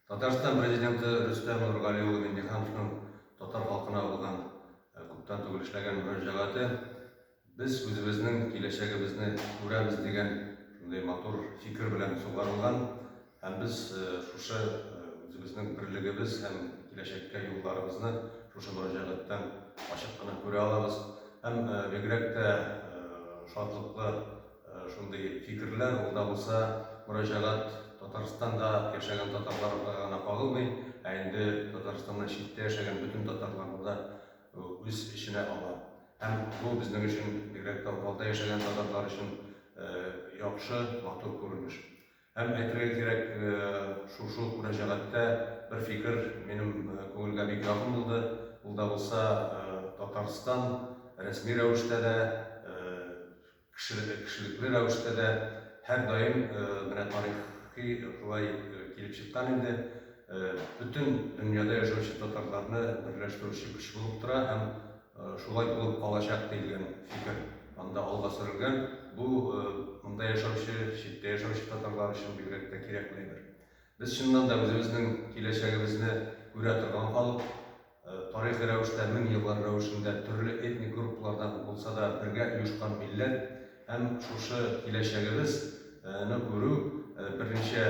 Татарстан президенті Рүстем Нұрғалиұлы Меңдехановтың татар халқына болған көптен түгел эшләгән мөрәҗәгате без үзебезнең киләчәгебезне күрәбез дигән шундый матур фикер белән сугарылган һәм без шушы үзебезнең берлегебез һәм киләчәккә юлларыбызны шушы мөрәҗәгатьтән ачык кына күрә алабыз һәм бигрәк тә шатлыклы шундый фикерләр ул да булса мөрәҗәгать Татарстанда яшәгән татарларга гына кагылмый, ә инде Татарстаннан читтә яшәгән бөтен татарларны да үз эченә ала. Һәм бу безнең өчен, бигрәк тә Уралда яшәгән татарлар өчен яхшы, матур күренеш. Һәм әйтергә кирәк, шушы мөрәҗәгатьтә бер фикер минем күңелгә бик якын булды. Ул да булса Татарстан рәсми рәвештә дә, кешелекле рәвештә дә һәр даим менә шулай килеп чыккан инде, бөтен дөньяда яшәүче татарларны берләштерүче көч булып тора һәм шулай булып калачак дигән фикер анда алга сөрелгән. Бу монда яшәүче, читтә яшәүче татарлар өчен бигрәк тә кирәкле әйбер. Без чыннан да үзебезнең киләчәгебезне күрә торган халык, тарихи рәвештә, мең еллар рәвешендә төрле этник группалардан булса да бергә оешкан милләт һәм шушы киләчәгебезне күрү берничә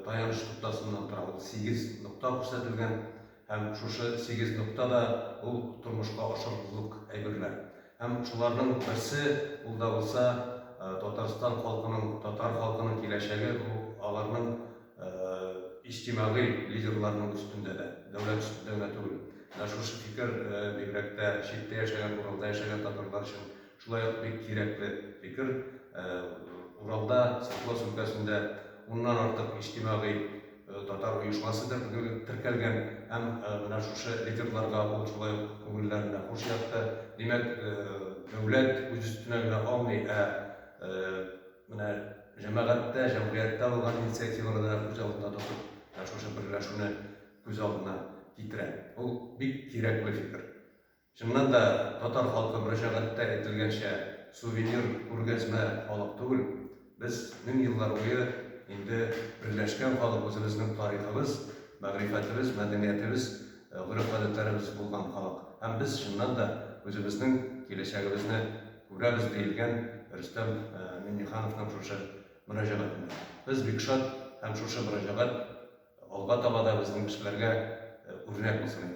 таяныч ноктасыннан тора. Ул 8 нокта күрсәтелгән һәм шушы 8 нокта да ул тормышка ашырылырлык әйберләр. Һәм шуларның берсе ул да булса Татарстан халкының, татар халкының киләчәге аларның иҗтимагый лидерларның өстендә дә, дәүләт өстендә генә түгел. Шушы фикер бигрәк тә читтә яшәгән, Уралда яшәгән татарлар өчен шулай ук бик кирәкле фикер. Уралда, Свердловск өлкәсендә 10ннан артык иҗтимагый татар оешмасы теркәлгән һәм менә шушы лидерларга ул шулай ук күңелләренә хуш ятты. Димәк, дәүләт үз өстенә генә алмый, менә җәмәгатьтә, җәмгыятьтә булган инициативаны да күз алдына тотып, шушы берләшүне күз алдына китерә. Ул бик кирәкле фикер. Чыннан да татар халкы мөрәҗәгатьтә әйтелгәнчә сувенир, күргәзмә халык түгел. Без мең еллар буе инде берләшкән халык, үзебезнең тарихыбыз, мәгърифәтебез, мәдәниятебез, гореф-гадәтләребез булган халык. Һәм без чыннан да үзебезнең киләчәгебезне күрәбез диелгән Рөстәм Миңнехановның шушы мөрәҗәгатендә. Без бик шат һәм шушы мөрәҗәгать алга таба да безнең кешеләргә үрнәк булсын.